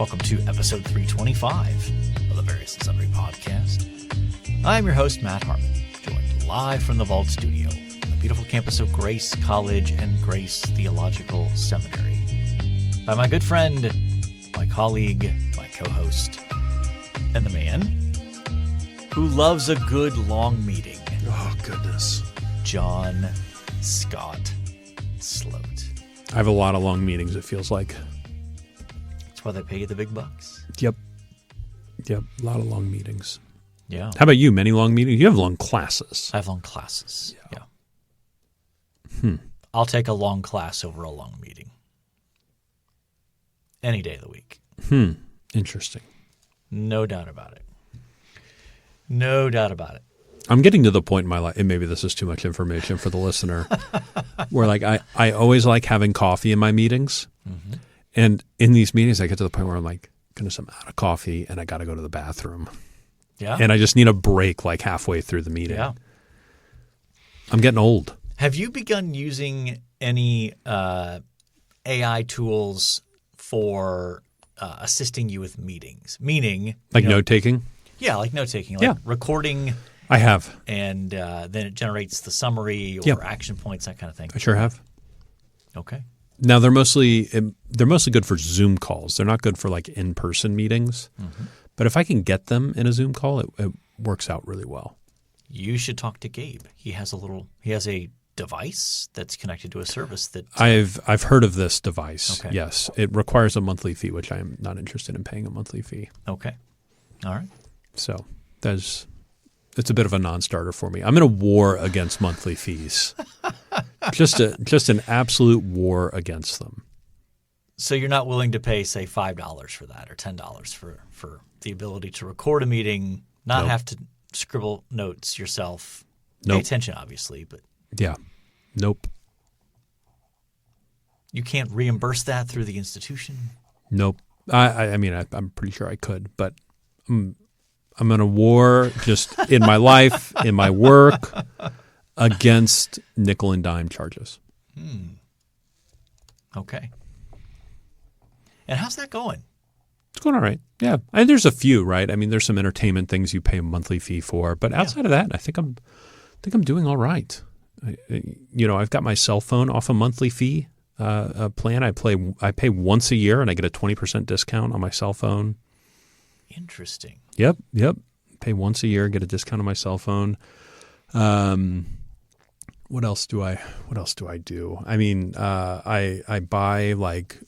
Welcome to episode 325 of the Various and Sundry podcast. I'm your host, Matt Harmon, joined live from the Vault Studio on the beautiful campus of Grace College and Grace Theological Seminary by my good friend, my colleague, my co-host, and the man who loves a good long meeting. Oh, goodness. John Scott Sloat. I have a lot of long meetings, it feels like. That's why they pay you the big bucks. Yep. A lot of long meetings. Yeah. How about you? Many long meetings? You have long classes. I have long classes. Yeah. I'll take a long class over a long meeting. Any day of the week. Interesting. No doubt about it. No doubt about it. I'm getting to the point in my life, and maybe this is too much information for the listener, where like I always like having coffee in my meetings. Mm-hmm. And in these meetings, I get to the point where I'm like, goodness, I'm out of coffee and I got to go to the bathroom. Yeah. And I just need a break like halfway through the meeting. Yeah. I'm getting old. Have you begun using any AI tools for assisting you with meetings? Meaning, like note-taking? Yeah, like note-taking, like recording. I have. And then it generates the summary or action points, that kind of thing. I sure have. Okay. Now they're mostly good for Zoom calls. They're not good for like in-person meetings. Mm-hmm. But if I can get them in a Zoom call, it works out really well. You should talk to Gabe. He has a device that's connected to a service that I've heard of this device. Okay. Yes, it requires a monthly fee, which I am not interested in paying a monthly fee. Okay. All right. So it's a bit of a non-starter for me. I'm in a war against monthly fees. just an absolute war against them. So you're not willing to pay, say, $5 for that or $10 for the ability to record a meeting, not have to scribble notes yourself. Pay attention, obviously, but yeah, nope. You can't reimburse that through the institution. Nope. I mean, I'm pretty sure I could, but I'm in a war just in my life, in my work, against nickel and dime charges. Okay. And how's that going? It's going all right. Yeah. There's a few, right? I mean, there's some entertainment things you pay a monthly fee for, but outside of that, I think I'm doing all right. I've got my cell phone off a monthly fee plan. I pay once a year, and I get a 20% discount on my cell phone. Interesting. Yep. Pay once a year, get a discount on my cell phone. What else do I do? I mean, I buy like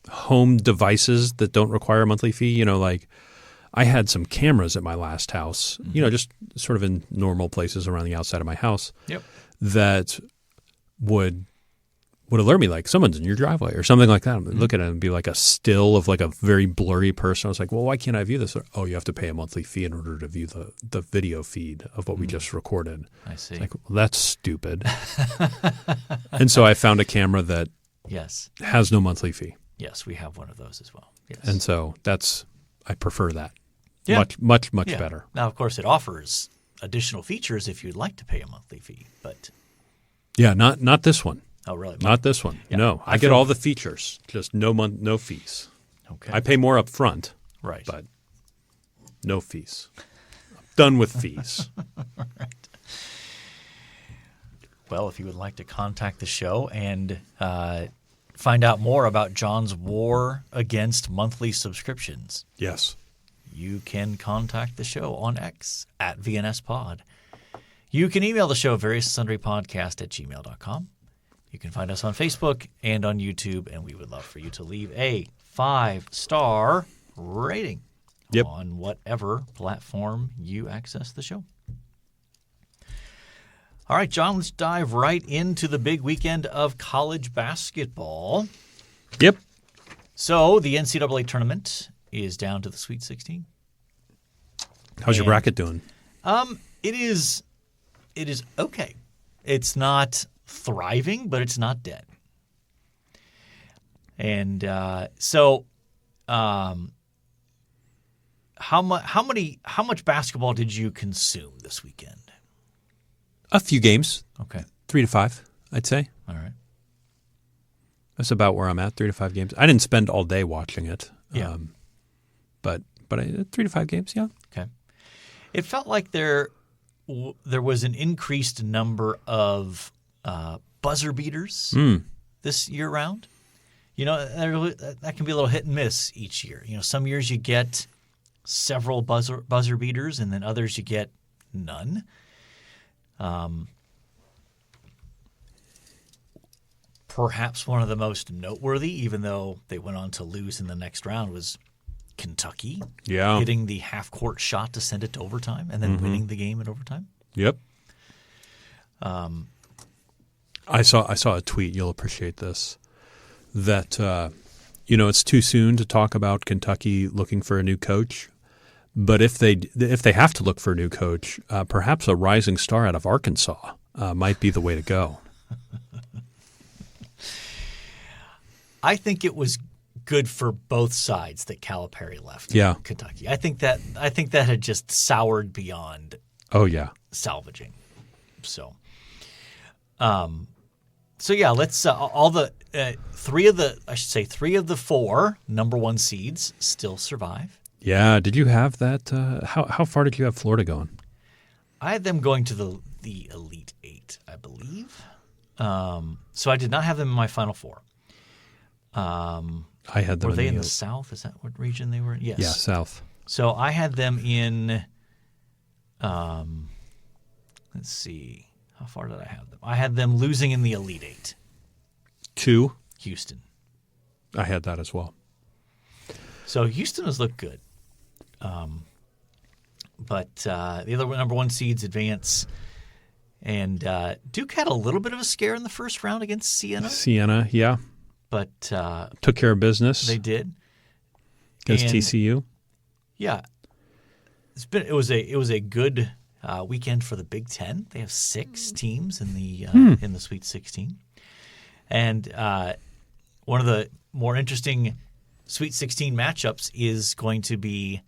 home devices that don't require a monthly fee. Like I had some cameras at my last house, just sort of in normal places around the outside of my house that would alert me like someone's in your driveway or something like that. I'm look at it and be like a still of like a very blurry person. I was like, well, why can't I view this? Oh, you have to pay a monthly fee in order to view the video feed of what we just recorded. I see. It's like, well, that's stupid. And so I found a camera that has no monthly fee. Yes, we have one of those as well. Yes. And so I prefer that. Yeah. Much better. Now, of course, it offers additional features if you'd like to pay a monthly fee, but yeah, not this one. Oh, really? Not this one. Yeah. No, I get all the features, just no fees. Okay. I pay more up front, right? But no fees. I'm done with fees. Right. Well, if you would like to contact the show and find out more about John's war against monthly subscriptions, yes, you can contact the show on X at VNSPod. You can email the show varioussandsundrypodcast@gmail.com. You can find us on Facebook and on YouTube, and we would love for you to leave a 5-star rating on whatever platform you access the show. All right, John, let's dive right into the big weekend of college basketball. Yep. So the NCAA tournament is down to the Sweet 16. How's your bracket doing? It is okay. It's not thriving, but it's not dead. And how much basketball did you consume this weekend? A few games. Okay. 3 to 5, I'd say. All right. That's about where I'm at, 3 to 5 games. I didn't spend all day watching it. Yeah. but 3 to 5 games, yeah. Okay. It felt like there was an increased number of buzzer beaters this year round. That can be a little hit and miss each year. Some years you get several buzzer beaters, and then others you get none. Perhaps one of the most noteworthy, even though they went on to lose in the next round, was Kentucky hitting the half-court shot to send it to overtime and then winning the game in overtime. Yep. I saw a tweet. You'll appreciate this. That it's too soon to talk about Kentucky looking for a new coach, but if they have to look for a new coach, perhaps a rising star out of Arkansas might be the way to go. I think it was good for both sides that Calipari left Kentucky. I think that had just soured beyond salvaging. So let's all the three of the 4 number 1 seeds still survive. Yeah, did you have that? How far did you have Florida going? I had them going to the Elite 8, I believe. So I did not have them in my Final Four. I had them. Were they in the South? Is that what region they were in? Yes. Yeah, South. So I had them in. Let's see. How far did I have them? I had them losing in the Elite 8. To Houston. I had that as well. So Houston has looked good. But the other number 1 seeds advance. And Duke had a little bit of a scare in the first round against Siena. Siena, yeah. But took care of business. They did. Against TCU. Yeah. It was a good weekend for the Big Ten. They have 6 teams in the Sweet 16. And one of the more interesting Sweet 16 matchups is going to be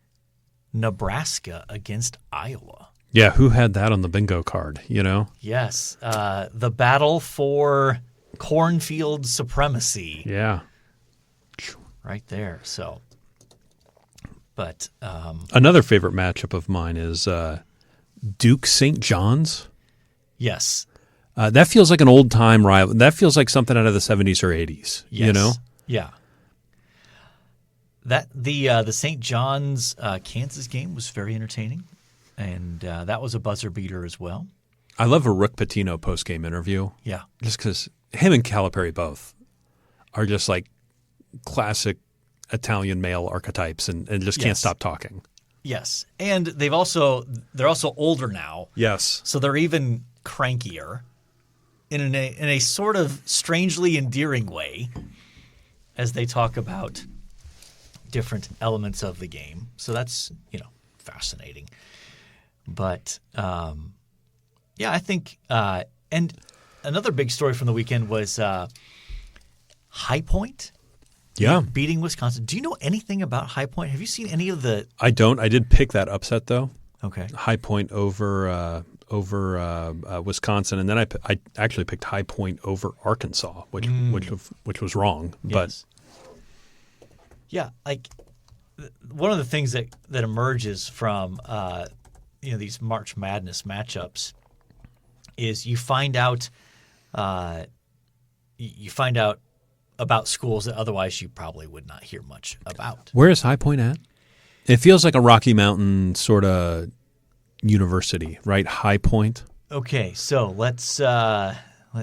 Nebraska against Iowa. Yeah, who had that on the bingo card, Yes. The battle for cornfield supremacy. Yeah. Right there. So, but another favorite matchup of mine is Duke St. John's. Yes. That feels like an old-time rival. That feels like something out of the 70s or 80s, Yeah. That the St. John's Kansas game was very entertaining, and that was a buzzer beater as well. I love a Rick Pitino post-game interview. Yeah. Just because him and Calipari both are just like classic Italian male archetypes and just can't stop talking. Yes. And they're also older now. Yes. So they're even crankier in a sort of strangely endearing way as they talk about different elements of the game. So that's, fascinating. But I think and another big story from the weekend was High Point. Yeah. Beating Wisconsin. Do you know anything about High Point? Have you seen any of the I don't. I did pick that upset though. Okay. High Point over Wisconsin, and then I actually picked High Point over Arkansas, which was wrong. Yes. But yeah, like one of the things that emerges from these March Madness matchups is you find out about schools that otherwise you probably would not hear much about. Where is High Point at? It feels like a Rocky Mountain sort of university, right? High Point. Okay, so let's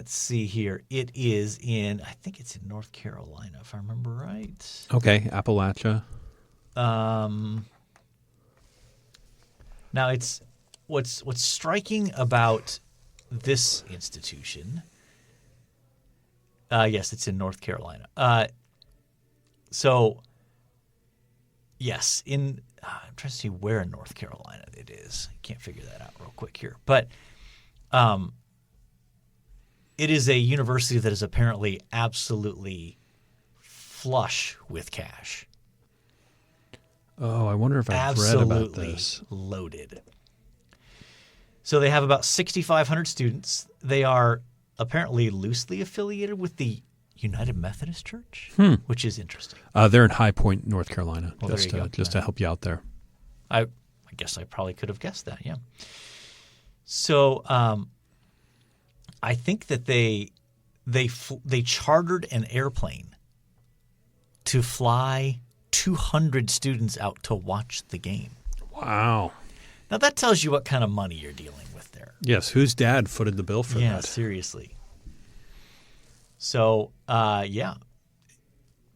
see here. It is I think it's in North Carolina, if I remember right. Okay, Appalachia. Now it's what's striking about this institution. Yes, it's in North Carolina. So yes, I'm trying to see where in North Carolina it is. I can't figure that out real quick here. But it is a university that is apparently absolutely flush with cash. Oh, I wonder if I've read about this. Absolutely loaded. So they have about 6,500 students. They are apparently loosely affiliated with the United Methodist Church, which is interesting. They're in High Point, North Carolina, Well, just to help you out there. I guess I probably could have guessed that, yeah. So I think that they chartered an airplane to fly 200 students out to watch the game. Wow. Now that tells you what kind of money you're dealing with there. Yes, whose dad footed the bill for that? Yeah, seriously. So, yeah.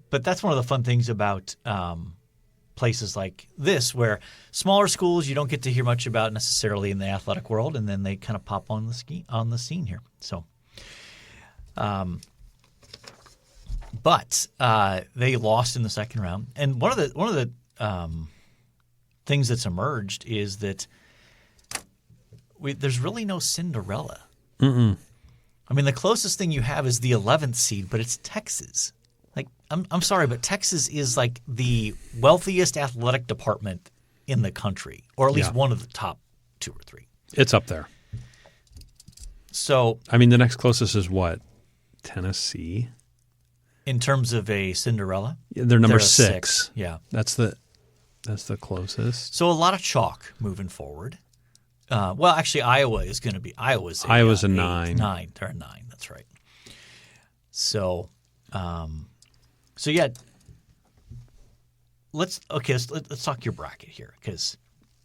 But that's one of the fun things about places like this, where smaller schools you don't get to hear much about necessarily in the athletic world, and then they kind of pop on the scene here. So, but they lost in the second round, and one of the things that's emerged is that there's really no Cinderella. Mm-mm. I mean, the closest thing you have is the 11th seed, but it's Texas. Like, I'm sorry, but Texas is like the wealthiest athletic department in the country, or at least one of the top 2 or 3. It's up there. So, I mean, the next closest is what? Tennessee? In terms of a Cinderella? Yeah, they're number a 6. Yeah. That's the closest. So a lot of chalk moving forward. Well, actually, Iowa's a 9. 9. 9. They're a 9. That's right. So yeah. Let's talk your bracket here, because.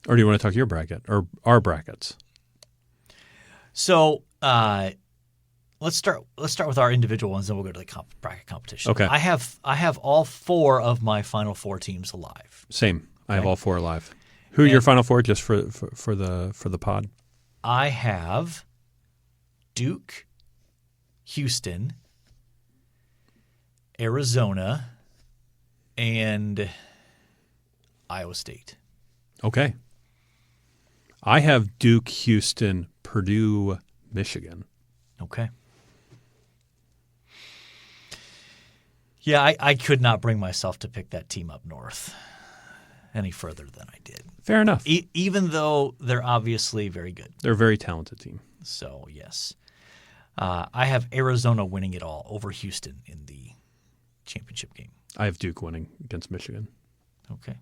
Or do you want to talk your bracket or our brackets? So let's start with our individual ones, then we'll go to the bracket competition. Okay. I have all 4 of my Final Four teams alive. Same. I have Okay. all 4 alive. Who are your Final Four, just for the pod? I have Duke, Houston, Arizona, and Iowa State. Okay. I have Duke, Houston, Purdue, Michigan. Okay. Yeah, I could not bring myself to pick that team up north any further than I did. Fair enough. Even though they're obviously very good. They're a very talented team. So, yes. I have Arizona winning it all over Houston in the championship game. I have Duke winning against Michigan. Okay.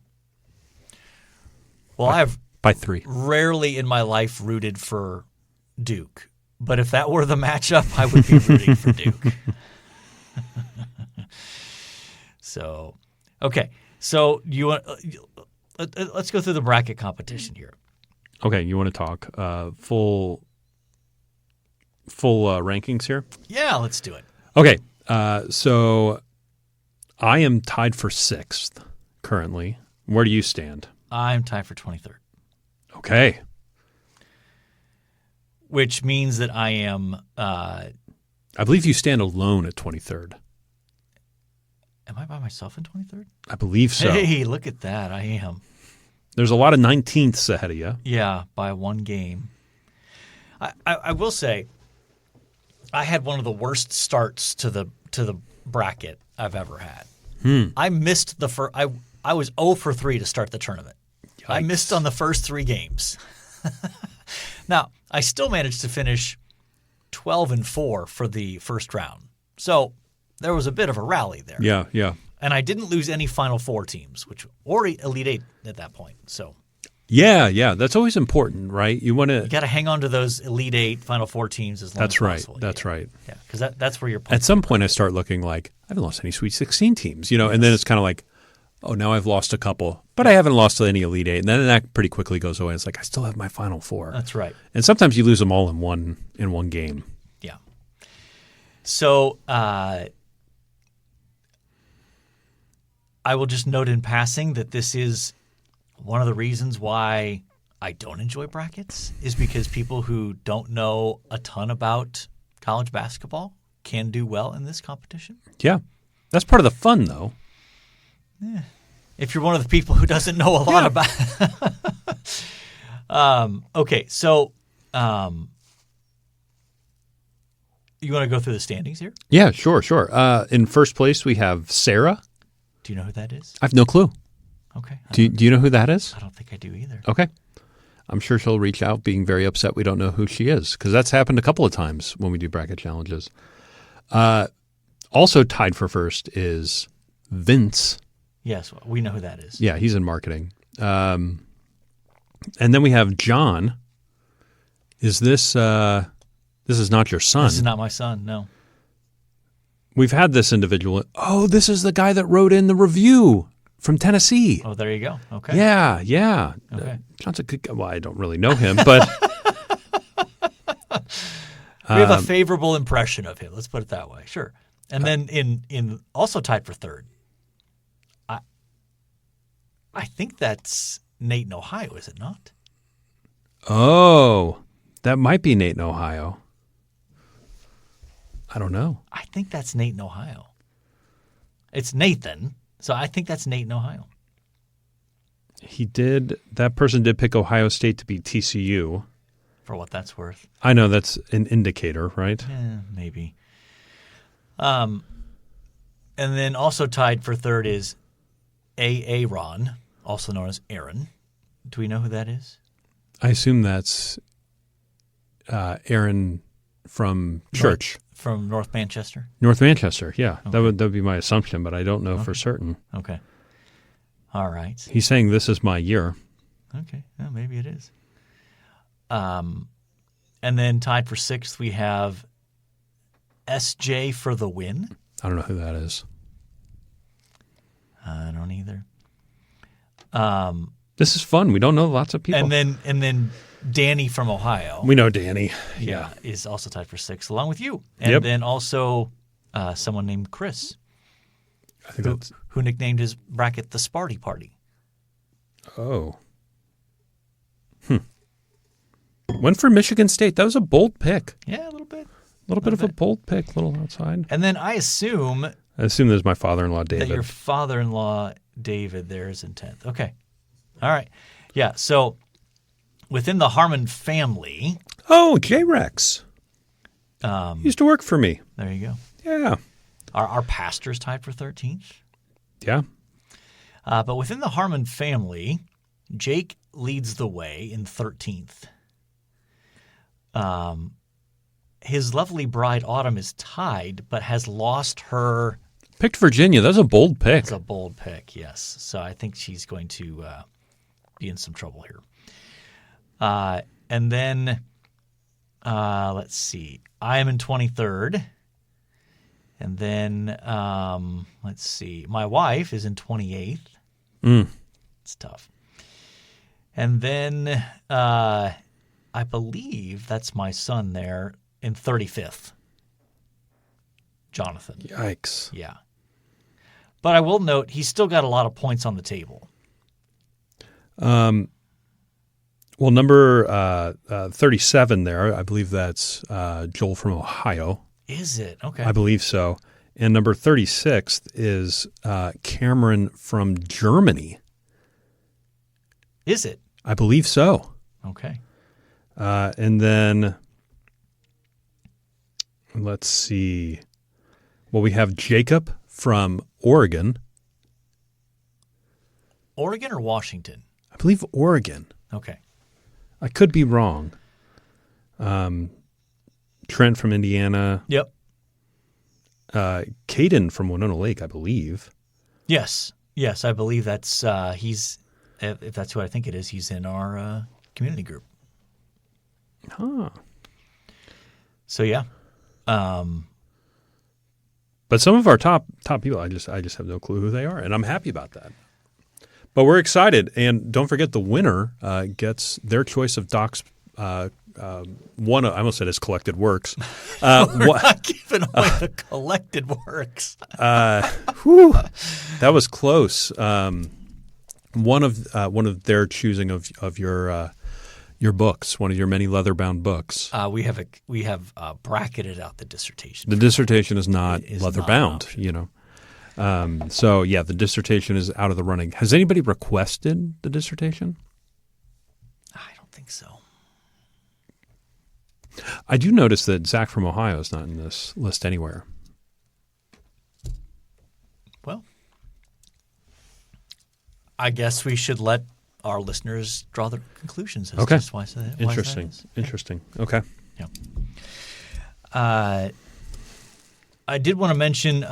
Well, I've by 3. rarely in my life rooted for Duke, but if that were the matchup, I would be rooting for Duke. So, okay. So you want? Let's go through the bracket competition here. Okay, you want to talk full rankings here? Yeah, let's do it. Okay, so I am tied for 6th currently. Where do you stand? I'm tied for 23rd. Okay. Which means that I am. I believe you stand alone at 23rd. Am I by myself in 23rd? I believe so. Hey, look at that. I am. There's a lot of 19ths ahead of you. Yeah, by 1 game. I will say, I had one of the worst starts to the bracket I've ever had. I missed the first. I was 0 for 3 to start the tournament. Yikes. I missed on the first 3 games. Now, I still managed to finish 12-4 for the first round. So there was a bit of a rally there. Yeah, yeah. And I didn't lose any Final Four teams, or Elite Eight at that point. So yeah. That's always important, right? You got to hang on to those Elite Eight, Final Four teams as long as possible. That's right. Yeah, because that's where you're. At some point, I start looking like I haven't lost any Sweet 16 teams, and then it's kind of like, oh, now I've lost a couple, but I haven't lost any Elite Eight, and then that pretty quickly goes away. It's like I still have my Final Four. That's right. And sometimes you lose them all in one game. Yeah. So I will just note in passing that this is one of the reasons why I don't enjoy brackets, is because people who don't know a ton about college basketball can do well in this competition. Yeah. That's part of the fun, though. Yeah. If you're one of the people who doesn't know a lot about okay, so you want to go through the standings here? Yeah, sure. In first place, we have Sarah. Do you know who that is? I have no clue. Okay. Do you know who that is? I don't think I do either. Okay. I'm sure she'll reach out being very upset we don't know who she is, because that's happened a couple of times when we do bracket challenges. Also tied for first is Vince. Yes, we know who that is. Yeah, he's in marketing. And then we have John. Is this is not your son? This is not my son, no. We've had this individual. Oh, this is the guy that wrote in the review from Tennessee. Oh, there you go. Okay. Yeah. Okay. John's a good guy. Well, I don't really know him, but we have a favorable impression of him. Let's put it that way. Sure. And then in also tied for third, I think that's Nate in Ohio, is it not? oh, that might be Nate in Ohio. I don't know. I think that's Nate in Ohio. It's Nathan, so I think that's Nate in Ohio. That person did pick Ohio State to beat TCU. For what that's worth. I know that's an indicator, right? Maybe. And then also tied for third is Aaron, also known as Aaron. Do we know who that is? I assume that's Aaron from church. From North Manchester? North Manchester, yeah. Okay. That would be my assumption, but I don't know for certain. Okay. All right. He's saying this is my year. Okay. Well, maybe it is. And then tied for sixth, we have SJ for the win. I don't know who that is. I don't either. This is fun. We don't know lots of people. And then Danny from Ohio. We know Danny. Yeah. Is also tied for sixth, along with you. And then also someone named Chris, I think who nicknamed his bracket the Sparty Party. Oh. Went for Michigan State. That was a bold pick. Yeah, a little bit. A little bit of a bold pick, a little outside. And then I assume there's my father-in-law, David. that your father-in-law, David, there is in 10th. Okay. All right. Yeah, so within the Harmon family. Oh, J-Rex. He used to work for me. There you go. Yeah. Our pastor's tied for 13th. Yeah. But within the Harmon family, Jake leads the way in 13th. His lovely bride, Autumn, is tied, but has lost her. Picked Virginia. That's a bold pick. That's a bold pick, yes. So I think she's going to be in some trouble here. And then, let's see. I am in 23rd. And then, let's see. My wife is in 28th. It's tough. And then I believe that's my son there in 35th. Jonathan. Yikes. Yeah. But I will note he's still got a lot of points on the table. Well, number 37 there, I believe that's Joel from Ohio. Is it? Okay. I believe so. And number 36 is Cameron from Germany. Is it? I believe so. Okay. And then let's see. Well, we have Jacob from Oregon. Oregon or Washington? I believe Oregon. Okay. I could be wrong. Trent from Indiana. Yep. Caden from Winona Lake, I believe. Yes. Yes, I believe that's he's if that's who I think it is, he's in our community group. Huh. So yeah. But some of our top people, I just have no clue who they are, and I'm happy about that. But we're excited, and don't forget the winner gets their choice of Doc's one. I almost said his collected works. We're not giving away the collected works. Whew, that was close. One of their choosing of your books, one of your many leather-bound books. We have bracketed out the dissertation. The dissertation is not leather-bound, not you know. So yeah, the dissertation is out of the running. Has anybody requested the dissertation? I don't think so. I do notice that Zach from Ohio is not in this list anywhere. Well, I guess we should let our listeners draw their conclusions. Okay. Why Interesting. that is. Interesting. Okay. Yeah. I I did want to mention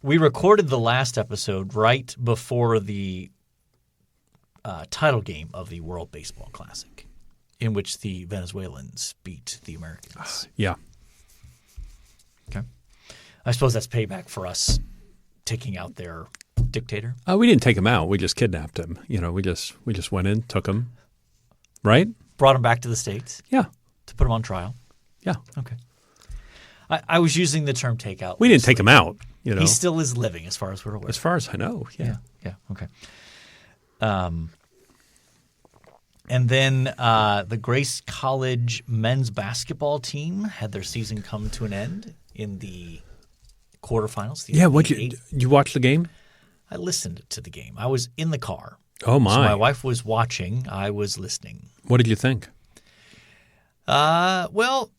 we recorded the last episode right before the title game of the World Baseball Classic, in which the Venezuelans beat the Americans. Yeah. Okay. I suppose that's payback for us taking out their dictator. We didn't take him out. We just kidnapped him. We just went in, took him, right? Brought him back to the States. Yeah. To put him on trial. Yeah. Okay. I was using the term takeout. We didn't take him out. He still is living, as far as we're aware. As far as I know, yeah. Yeah. Okay. And then the Grace College men's basketball team had their season come to an end in the quarterfinals. You watch the game? I listened to the game. I was in the car. Oh, my. So my wife was watching. I was listening. What did you think? Well,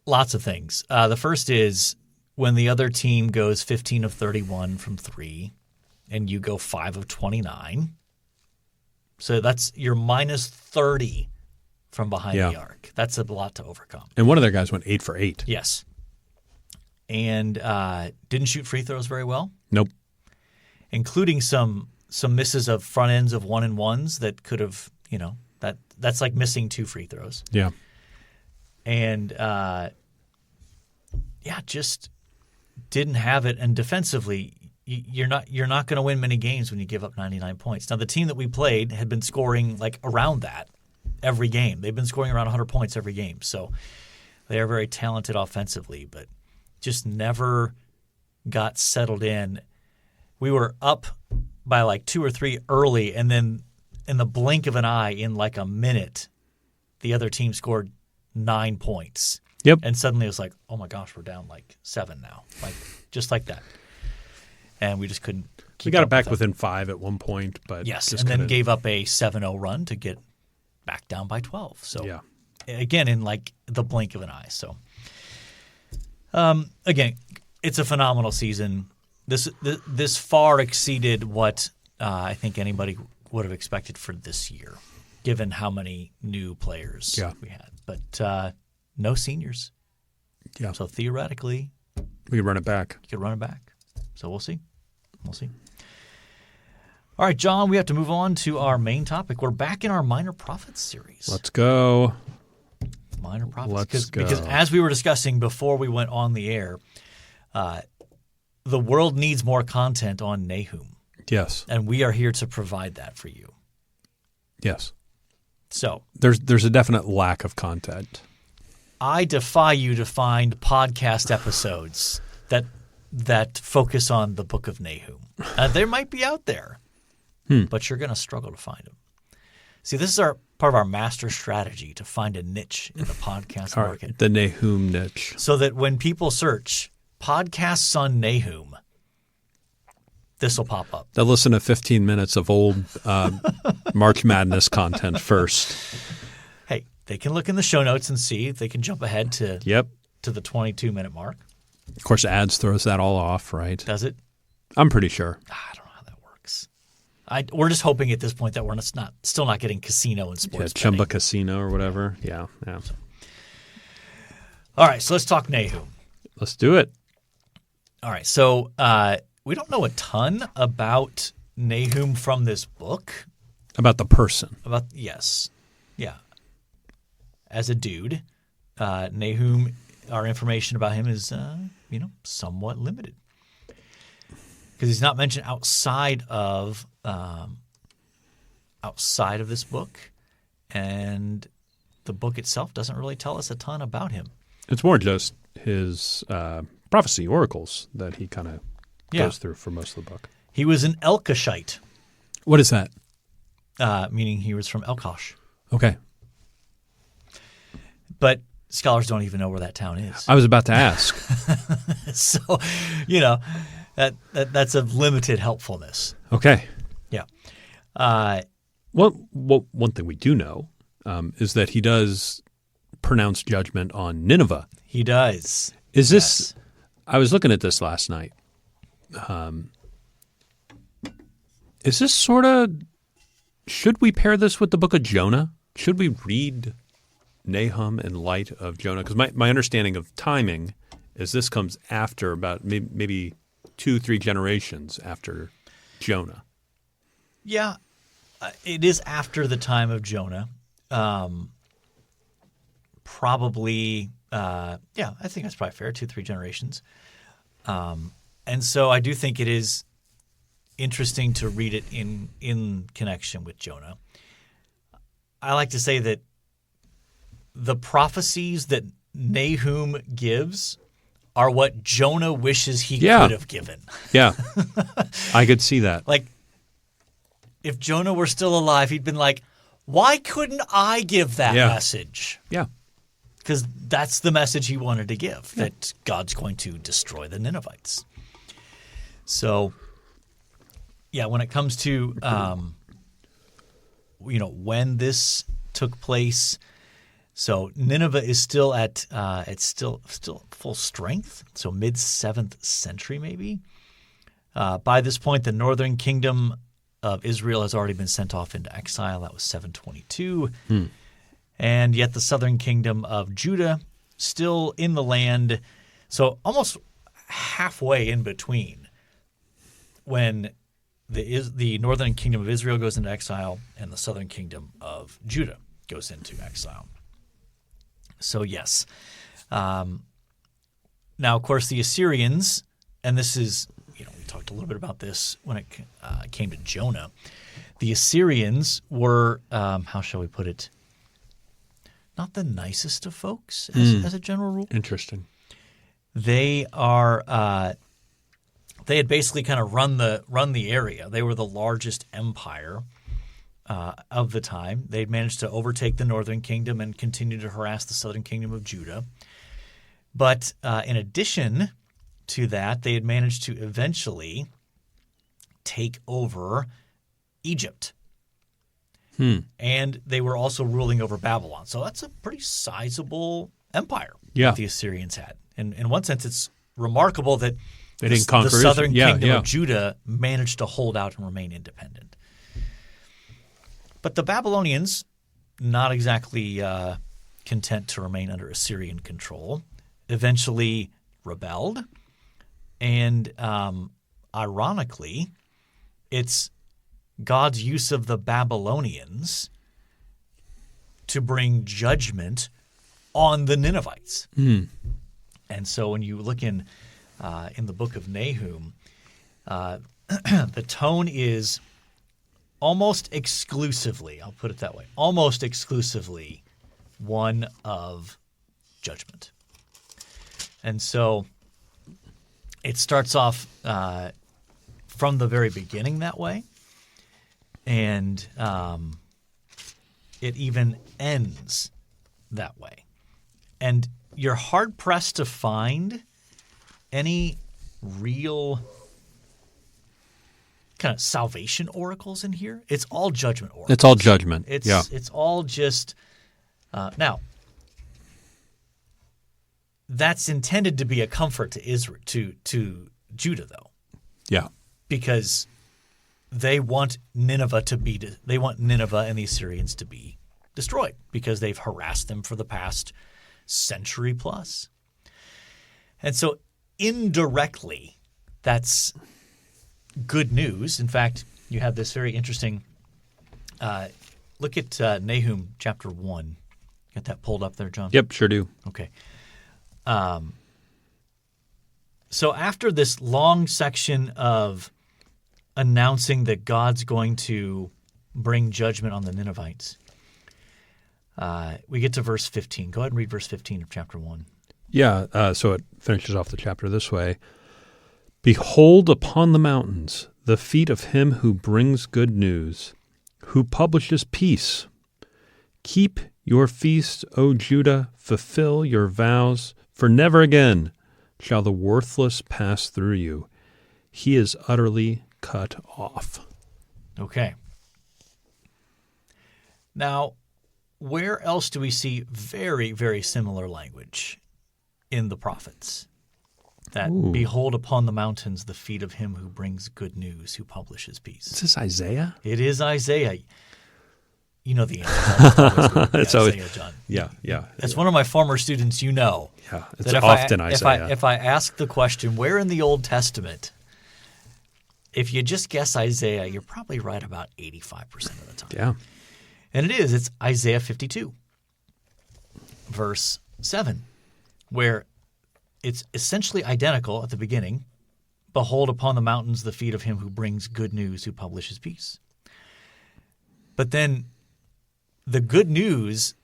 lots of things. The first is when the other team goes 15 of 31 from 3 and you go 5 of 29. So that's you're minus 30 from behind the arc. That's a lot to overcome. And one of their guys went 8 for 8. Yes. And didn't shoot free throws very well. Nope. Including some misses of front ends of 1-and-1s that could have, that's like missing 2 free throws. Yeah. And just didn't have it. And defensively, you're not going to win many games when you give up 99 points. Now, the team that we played had been scoring like around that every game. They've been scoring around 100 points every game. So they are very talented offensively, but just never got settled in. We were up by like 2 or 3 early, and then in the blink of an eye, in like a minute, the other team scored 9 points. Yep. And suddenly it was like, oh my gosh, we're down like 7 now. Like just like that. And we just couldn't keep We got up it back with within 5 at one point, but yes, and then gave up a 7-0 run to get back down by 12. So again, in like the blink of an eye. So again, it's a phenomenal season. This far exceeded what I think anybody would have expected for this year, given how many new players we had. But no seniors. Yeah. So theoretically, we could run it back. You could run it back. So we'll see. We'll see. All right, John, we have to move on to our main topic. We're back in our Minor Prophets series. Let's go. Minor Prophets. Because as we were discussing before we went on the air, the world needs more content on Nahum. Yes. And we are here to provide that for you. Yes. So there's a definite lack of content. I defy you to find podcast episodes that focus on the book of Nahum. They might be out there, but you're going to struggle to find them. See, this is part of our master strategy to find a niche in the podcast market. Right, the Nahum niche. So that when people search podcasts on Nahum, this will pop up. They'll listen to 15 minutes of old March Madness content first. Hey, they can look in the show notes and see if they can jump ahead to the 22-minute mark. Of course, ads throws that all off, right? Does it? I'm pretty sure. I don't know how that works. We're just hoping at this point that we're still not getting casino and sports betting. Chumba Casino or whatever. Yeah. All right, so let's talk Nahum. Let's do it. All right, so we don't know a ton about Nahum from this book. About the person. Yes. Yeah. As a dude, Nahum, our information about him is, somewhat limited. Because he's not mentioned outside of this book, and the book itself doesn't really tell us a ton about him. It's more just his prophecy, oracles, that he kind of goes through for most of the book. He was an Elkoshite. What is that? Meaning he was from Elkosh. Okay. But scholars don't even know where that town is. I was about to ask. So, that's of limited helpfulness. Okay. Yeah. One thing we do know is that he does pronounce judgment on Nineveh. He does. Is this? I was looking at this last night. Is this sort of? Should we pair this with the book of Jonah? Should we read Nahum in light of Jonah? Because my understanding of timing is this comes after about maybe 2-3 generations after Jonah. Yeah, it is after the time of Jonah. Probably, I think that's probably fair, 2-3 generations. And so I do think it is interesting to read it in connection with Jonah. I like to say that the prophecies that Nahum gives are what Jonah wishes he could have given. Yeah, I could see that. Like, if Jonah were still alive, he'd been like, why couldn't I give that message? Yeah. Because that's the message he wanted to give, that God's going to destroy the Ninevites. So, yeah, when it comes to, when this took place, so Nineveh is still at it's still full strength, so mid-7th century maybe. By this point, the northern kingdom of Israel has already been sent off into exile. That was 722. And yet the southern kingdom of Judah still in the land, so almost halfway in between when the northern kingdom of Israel goes into exile and the southern kingdom of Judah goes into exile. So yes. Now, of course, the Assyrians, and this is, we talked a little bit about this when it came to Jonah. The Assyrians were, how shall we put it, not the nicest of folks as a general rule. Interesting. They are they had basically kind of run the area. They were the largest empire of the time. They'd managed to overtake the northern kingdom and continue to harass the southern kingdom of Judah. But in addition to that, they had managed to eventually take over Egypt. And they were also ruling over Babylon. So that's a pretty sizable empire that the Assyrians had. And in one sense, it's remarkable that they didn't conquer the southern kingdom of Judah managed to hold out and remain independent. But the Babylonians, not exactly content to remain under Assyrian control, eventually rebelled. And ironically, it's God's use of the Babylonians to bring judgment on the Ninevites. And so when you look in the book of Nahum, the tone is almost exclusively, I'll put it that way, almost exclusively one of judgment. And so it starts off from the very beginning that way, and it even ends that way. And you're hard-pressed to find any real kind of salvation oracles in here. It's all judgment oracles. It's all judgment. It's all just now. That's intended to be a comfort to Israel, to Judah, though. Yeah, because they want Nineveh and the Assyrians to be destroyed because they've harassed them for the past century plus. And so indirectly, that's good news. In fact, you have this very interesting look at Nahum chapter 1. Got that pulled up there, John? Yep, sure do. Okay. So after this long section of announcing that God's going to bring judgment on the Ninevites, we get to verse 15. Go ahead and read verse 15 of chapter 1. Yeah, so it finishes off the chapter this way. Behold upon the mountains the feet of him who brings good news, who publishes peace. Keep your feast, O Judah, fulfill your vows, for never again shall the worthless pass through you. He is utterly cut off. Okay. Now, where else do we see very, very similar language in the prophets? That behold upon the mountains the feet of him who brings good news, who publishes peace. Is this Isaiah? It is Isaiah. You know the answer. It's always Isaiah, John. yeah. As one of my former students, you know. Yeah, it's that often Isaiah. If I ask the question, where in the Old Testament, if you just guess Isaiah, you're probably right about 85% of the time. Yeah. And it's Isaiah 52, verse 7, where it's essentially identical at the beginning. Behold upon the mountains the feet of him who brings good news, who publishes peace. But then the good news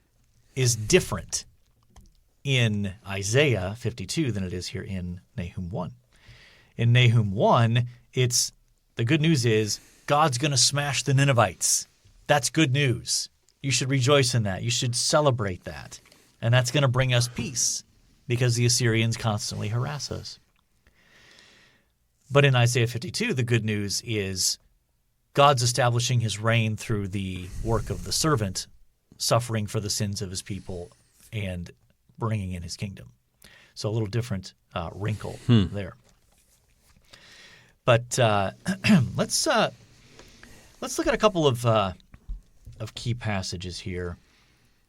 is different in Isaiah 52 than it is here in Nahum 1. In Nahum 1, the good news is God's going to smash the Ninevites. That's good news. You should rejoice in that. You should celebrate that. And that's going to bring us peace because the Assyrians constantly harass us. But in Isaiah 52, the good news is God's establishing his reign through the work of the servant, suffering for the sins of his people and bringing in his kingdom. So a little different wrinkle there. But let's look at a couple of key passages here.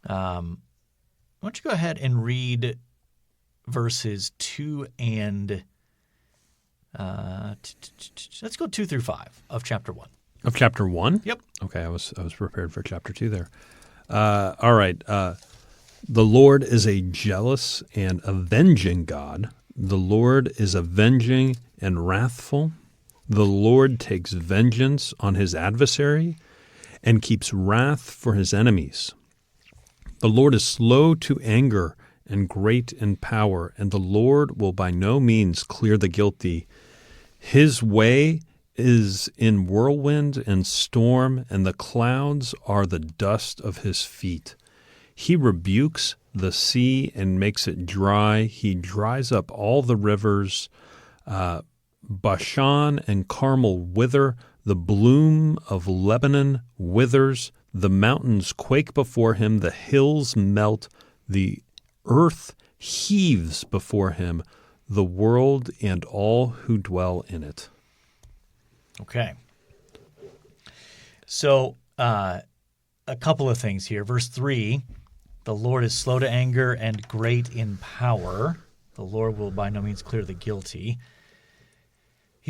Why don't you go ahead and read verses 2 and let's go 2 through 5 of chapter 1. Of chapter 1? Yep. Okay, I was prepared for chapter 2 there. All right. The Lord is a jealous and avenging God. The Lord is avenging and wrathful. The Lord takes vengeance on his adversary and keeps wrath for his enemies. The Lord is slow to anger and great in power, and the Lord will by no means clear the guilty. His way is in whirlwind and storm, and the clouds are the dust of his feet. He rebukes the sea and makes it dry. He dries up all the rivers. Bashan and Carmel wither. The bloom of Lebanon withers. The mountains quake before him. The hills melt. The earth heaves before him. The world and all who dwell in it. Okay. So a couple of things here. Verse 3, the Lord is slow to anger and great in power. The Lord will by no means clear the guilty.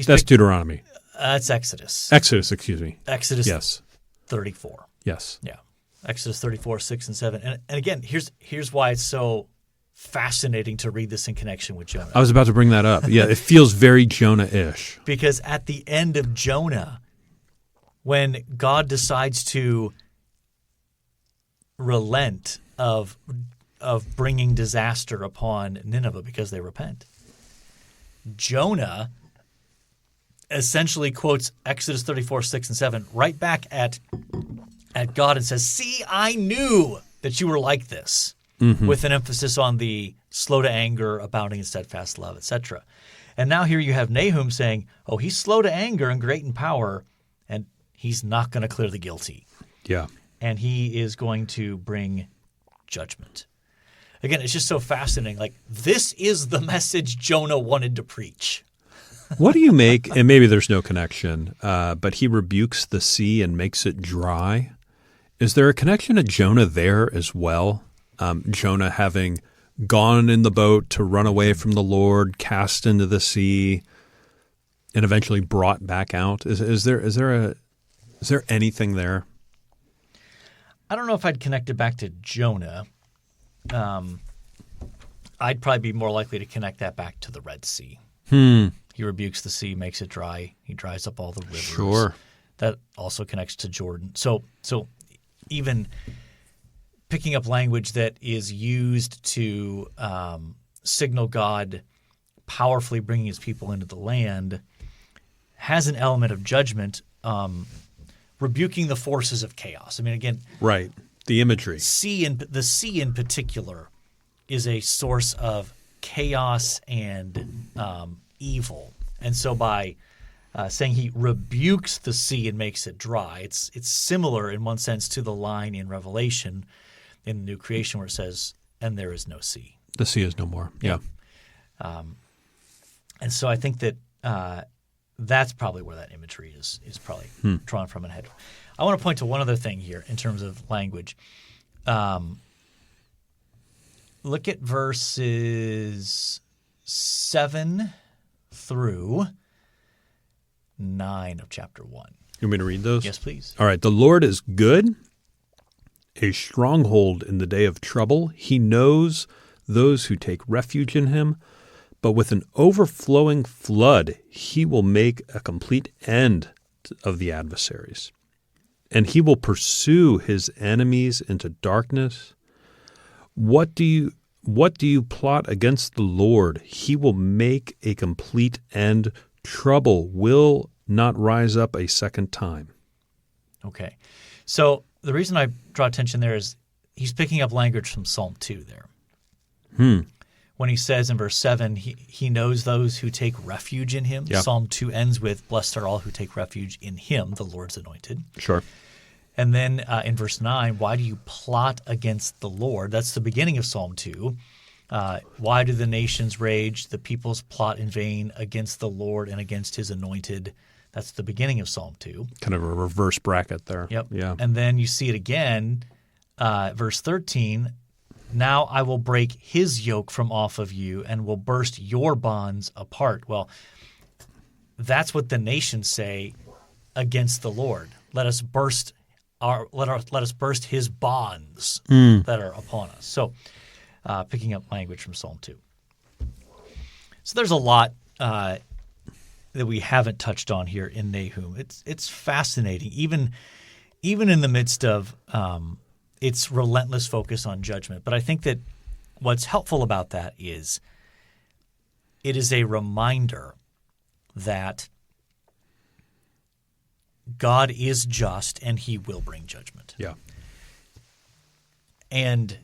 That's Deuteronomy. That's Exodus. Exodus, excuse me. Exodus 34. Yes. Yeah. Exodus 34, 6 and 7. And again, here's why it's so fascinating to read this in connection with Jonah. I was about to bring that up. Yeah, it feels very Jonah-ish. Because at the end of Jonah, when God decides to relent of bringing disaster upon Nineveh because they repent, Jonah essentially quotes Exodus 34, 6 and 7 right back at God and says, see, I knew that you were like this, with an emphasis on the slow to anger, abounding in steadfast love, etc. And now here you have Nahum saying, oh, he's slow to anger and great in power, and he's not going to clear the guilty. Yeah. And he is going to bring judgment. Again, it's just so fascinating. Like, this is the message Jonah wanted to preach. What do you make, and maybe there's no connection, but he rebukes the sea and makes it dry. Is there a connection to Jonah there as well? Jonah having gone in the boat to run away from the Lord, cast into the sea, and eventually brought back out. Is there anything there? I don't know if I'd connect it back to Jonah. I'd probably be more likely to connect that back to the Red Sea. He rebukes the sea, makes it dry. He dries up all the rivers. Sure. That also connects to Jordan. So even picking up language that is used to signal God powerfully bringing his people into the land has an element of judgment, rebuking the forces of chaos. I mean, again, right, the imagery. The sea in particular is a source of chaos and evil, and so by saying he rebukes the sea and makes it dry, it's similar in one sense to the line in Revelation in the New Creation where it says, "And there is no sea." The sea is no more. Yeah. And so I think that that's probably where that imagery is probably drawn from and head. I want to point to one other thing here in terms of language. Look at verses 7 through 9 of chapter 1. You want me to read those? Yes, please. All right. The Lord is good, a stronghold in the day of trouble. He knows those who take refuge in him, but with an overflowing flood, he will make a complete end of the adversaries. And he will pursue his enemies into darkness. What do you plot against the Lord? He will make a complete end. Trouble will not rise up a second time. Okay. So the reason I draw attention there is he's picking up language from Psalm 2 there. When he says in verse 7, he knows those who take refuge in him. Yeah. Psalm 2 ends with, blessed are all who take refuge in him, the Lord's anointed. Sure. And then in verse 9, why do you plot against the Lord? That's the beginning of Psalm 2. Why do the nations rage? The peoples plot in vain against the Lord and against his anointed. That's the beginning of Psalm 2. Kind of a reverse bracket there. Yep. Yeah. And then you see it again, verse 13. Now I will break his yoke from off of you and will burst your bonds apart. Well, that's what the nations say against the Lord. Let us burst his bonds that are upon us. So picking up language from Psalm 2. So there's a lot that we haven't touched on here in Nahum. It's fascinating, even in the midst of its relentless focus on judgment. But I think that what's helpful about that is it is a reminder that God is just and he will bring judgment. Yeah. And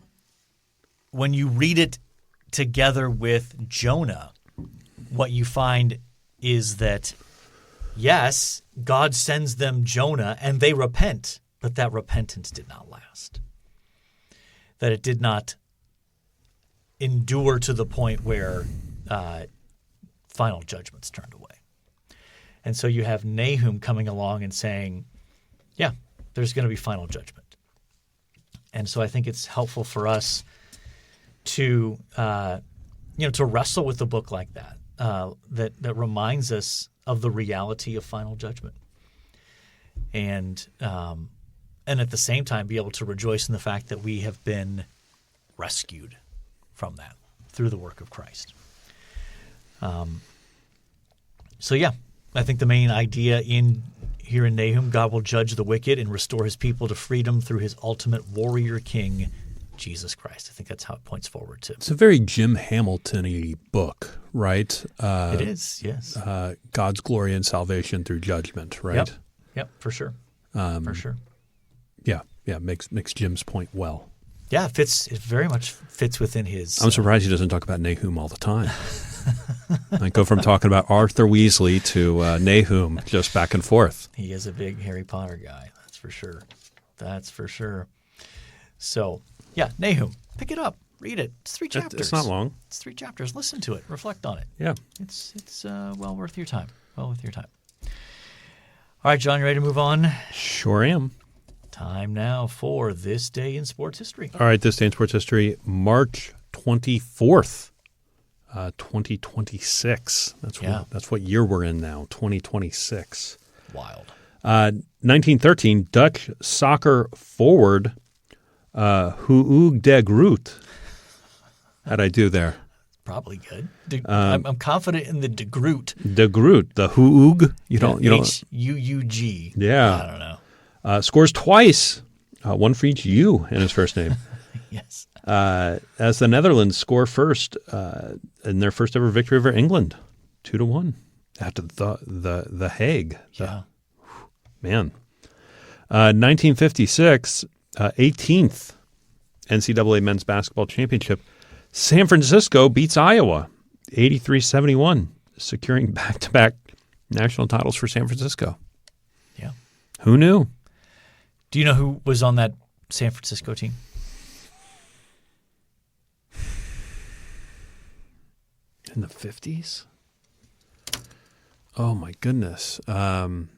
when you read it together with Jonah, what you find is that, yes, God sends them Jonah and they repent, but that repentance did not last. That it did not endure to the point where final judgment's turned away. And so you have Nahum coming along and saying, yeah, there's going to be final judgment. And so I think it's helpful for us to wrestle with a book like that, that reminds us of the reality of final judgment. And at the same time be able to rejoice in the fact that we have been rescued from that through the work of Christ. I think the main idea here in Nahum, God will judge the wicked and restore his people to freedom through his ultimate warrior king, Jesus Christ. I think that's how it points forward to. It's a very Jim Hamilton-y book, right? It is, yes. God's glory and salvation through judgment, right? Yep, for sure. For sure. Yeah, makes Jim's point well. Yeah, it very much fits within his... I'm surprised he doesn't talk about Nahum all the time. I go from talking about Arthur Weasley to Nahum, just back and forth. He is a big Harry Potter guy, that's for sure. That's for sure. So, yeah, Nahum, pick it up, read it. It's 3 chapters. It's not long. It's 3 chapters. Listen to it. Reflect on it. Yeah. It's well worth your time. Well worth your time. All right, John, you ready to move on? Sure am. Time now for This Day in Sports History. All right, This Day in Sports History, March 24th, 2026. That's what year we're in now, 2026. Wild. 1913, Dutch soccer forward Huug de Groot. How'd I do there? Probably good. I'm confident in the de Groot. De Groot, the Huug. You don't. Huug. Yeah. I don't know. Scores twice, one for each U in his first name. Yes. As the Netherlands score first in their first ever victory over England, 2-1 after the Hague. Yeah. Man. 1956, 18th NCAA Men's Basketball Championship. San Francisco beats Iowa 83-71, securing back-to-back national titles for San Francisco. Yeah. Who knew? Do you know who was on that San Francisco team? In the 50s? Oh, my goodness. In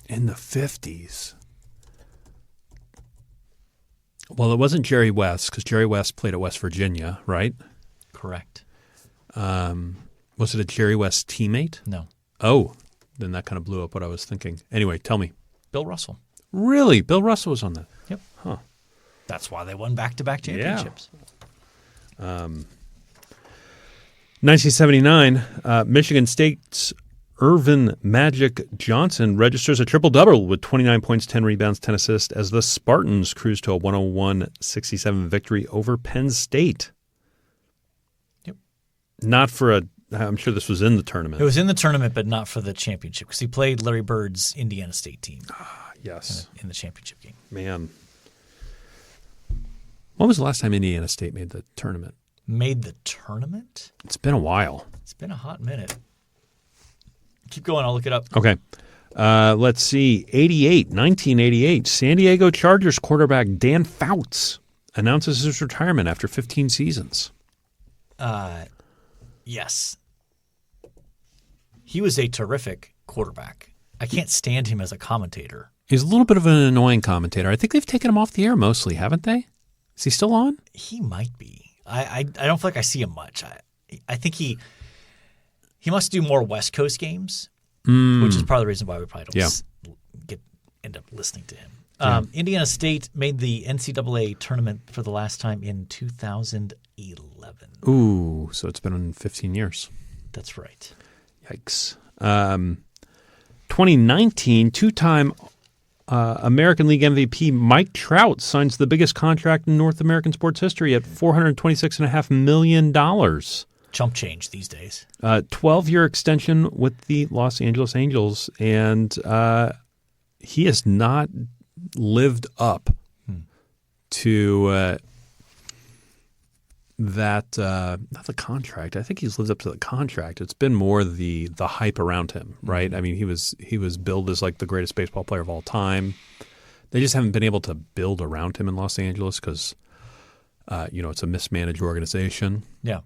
the 50s. Well, it wasn't Jerry West because Jerry West played at West Virginia, right? Correct. Was it a Jerry West teammate? No. Oh, then that kind of blew up what I was thinking. Anyway, tell me. Bill Russell. Really? Bill Russell was on that? Yep. Huh. That's why they won back-to-back championships. 1979, Michigan State's Irvin Magic Johnson registers a triple-double with 29 points, 10 rebounds, 10 assists as the Spartans cruise to a 101-67 victory over Penn State. Yep. Not for a – I'm sure this was in the tournament. It was in the tournament, but not for the championship because he played Larry Bird's Indiana State team. Yes. In the championship game. Man. When was the last time Indiana State made the tournament? Made the tournament? It's been a while. It's been a hot minute. Keep going. I'll look it up. Okay. Let's see. 1988, San Diego Chargers quarterback Dan Fouts announces his retirement after 15 seasons. Yes. He was a terrific quarterback. I can't stand him as a commentator. He's a little bit of an annoying commentator. I think they've taken him off the air mostly, haven't they? Is he still on? He might be. I don't feel like I see him much. I think he must do more West Coast games, which is part of the reason why we probably don't end up listening to him. Indiana State made the NCAA tournament for the last time in 2011. Ooh, so it's been 15 years. That's right. Yikes. 2019, two-time American League MVP Mike Trout signs the biggest contract in North American sports history at $426.5 million. Chump change these days. 12-year extension with the Los Angeles Angels, and he has not lived up to that. Not the contract. I think he's lived up to the contract. It's been more the hype around him, right? I mean, he was billed as like the greatest baseball player of all time. They just haven't been able to build around him in Los Angeles because, it's a mismanaged organization. Yeah.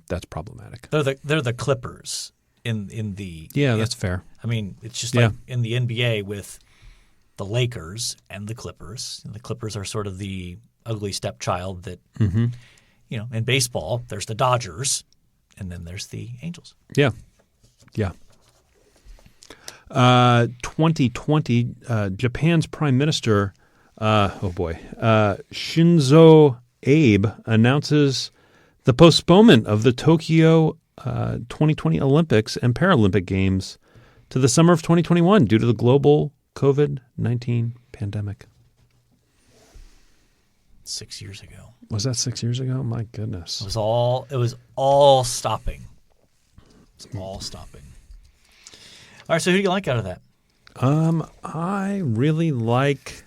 That's problematic. They're the Clippers in the that's fair. I mean, it's just like in the NBA with the Lakers and the Clippers. And the Clippers are sort of the ugly stepchild that in baseball there's the Dodgers and then there's the Angels. Yeah. 2020, Japan's Prime Minister, Shinzo Abe announces the postponement of the Tokyo 2020 Olympics and Paralympic Games to the summer of 2021 due to the global COVID-19 pandemic. 6 years ago. Was that 6 years ago? My goodness. It was all stopping. It's all stopping. All right, so who do you like out of that? I really like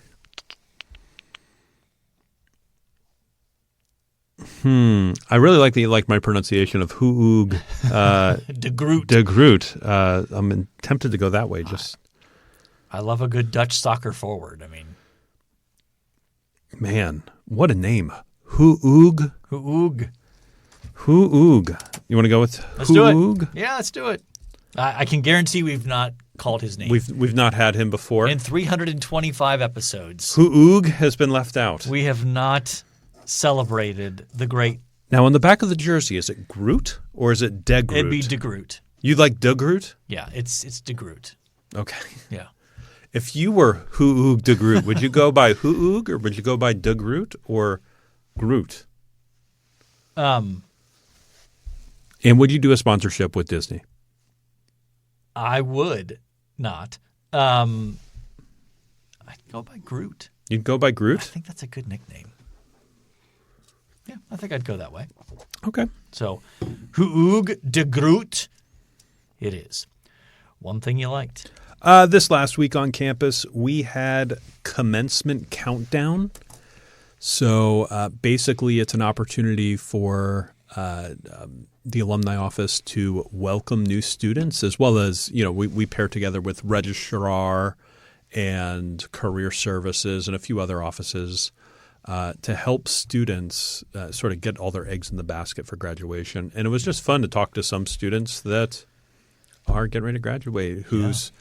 I really like that you like my pronunciation of Huug De Groot. De Groot. I'm tempted to go that way. I love a good Dutch soccer forward. I mean, man, what a name. Huug. Huug. Huug. You want to go with Let's Huug? do it. Yeah, let's do it. I can guarantee we've not called his name. We've not had him before. In 325 episodes. Huug has been left out. We have not celebrated the great. Now, on the back of the jersey, is it Groot or is it De Groot? It'd be De Groot. You like De Groot? Yeah, it's De Groot. Okay. Yeah. If you were Huug De Groot, would you go by Huug or would you go by De Groot or Groot? And would you do a sponsorship with Disney? I would not. I'd go by Groot. You'd go by Groot? I think that's a good nickname. Yeah, I think I'd go that way. Okay. So, Huug De Groot, it is. One thing you liked. This last week on campus, we had commencement countdown. So basically, it's an opportunity for the alumni office to welcome new students, as well as, we pair together with registrar and career services and a few other offices to help students sort of get all their eggs in the basket for graduation. And it was just fun to talk to some students that are getting ready to graduate who's,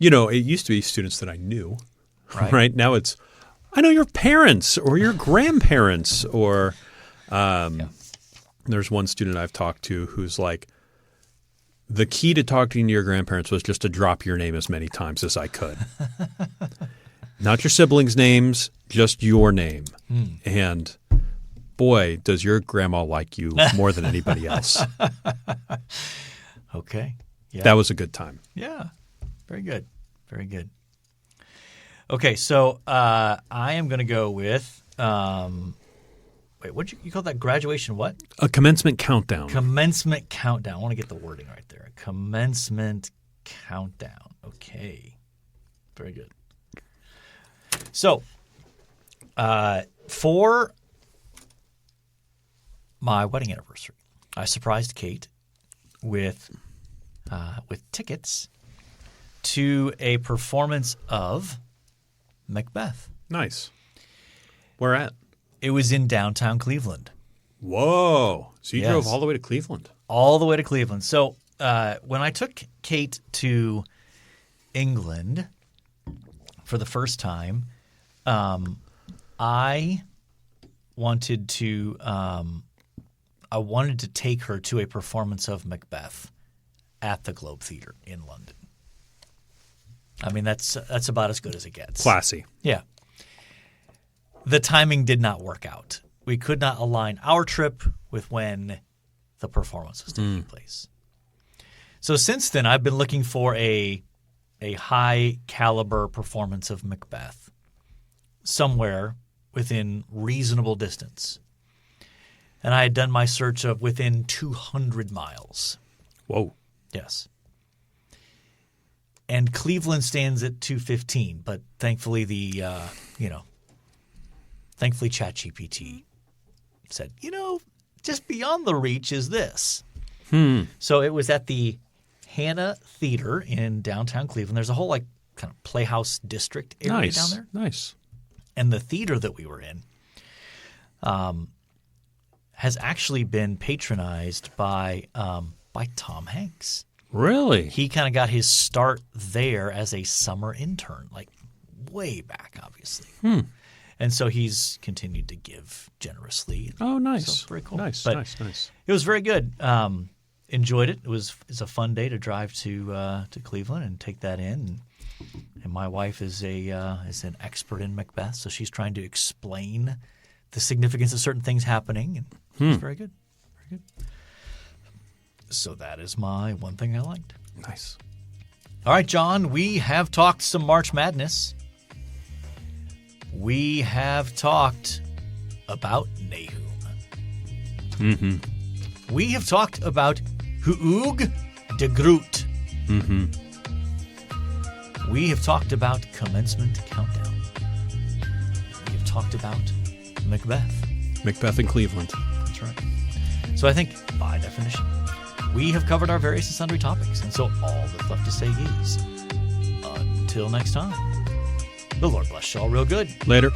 it used to be students that I knew, right? Now it's, I know your parents or your grandparents or there's one student I've talked to who's like, the key to talking to your grandparents was just to drop your name as many times as I could. Not your siblings' names, just your name. And boy, does your grandma like you more than anybody else. Okay. Yeah. That was a good time. Yeah. Very good. Very good. Okay, so I am going to go with wait, what you call that? Graduation what? A commencement countdown. Commencement countdown. I want to get the wording right there. Commencement countdown. Okay. Very good. So, for my wedding anniversary, I surprised Kate with tickets to a performance of Macbeth. Nice. Where at? It was in downtown Cleveland. Whoa. So you drove all the way to Cleveland? All the way to Cleveland. So when I took Kate to England for the first time, I wanted to take her to a performance of Macbeth at the Globe Theatre in London. I mean, that's about as good as it gets. Classy. Yeah. The timing did not work out. We could not align our trip with when the performance was taking place. So since then, I've been looking for a high caliber performance of Macbeth somewhere within reasonable distance. And I had done my search of within 200 miles. Whoa. Yes. And Cleveland stands at 215, but thankfully thankfully ChatGPT said, just beyond the reach is this. So it was at the Hannah Theater in downtown Cleveland. There's a whole kind of playhouse district area down there. Nice. And the theater that we were in has actually been patronized by Tom Hanks. Really? He kind of got his start there as a summer intern, way back, obviously. And so he's continued to give generously. Oh, nice. So very cool. Nice. It was very good. Enjoyed it. It's a fun day to drive to Cleveland and take that in. And my wife is an expert in Macbeth, so she's trying to explain the significance of certain things happening. And it's very good. Very good. So that is my one thing I liked. Nice. All right, John, we have talked some March Madness. We have talked about Nahum. We have talked about Huug de Groot. We have talked about Commencement Countdown. We have talked about Macbeth. Macbeth in Cleveland. That's right. So I think, by definition, we have covered our various and sundry topics. And so all that's left to say is, until next time, the Lord bless you all real good. Later.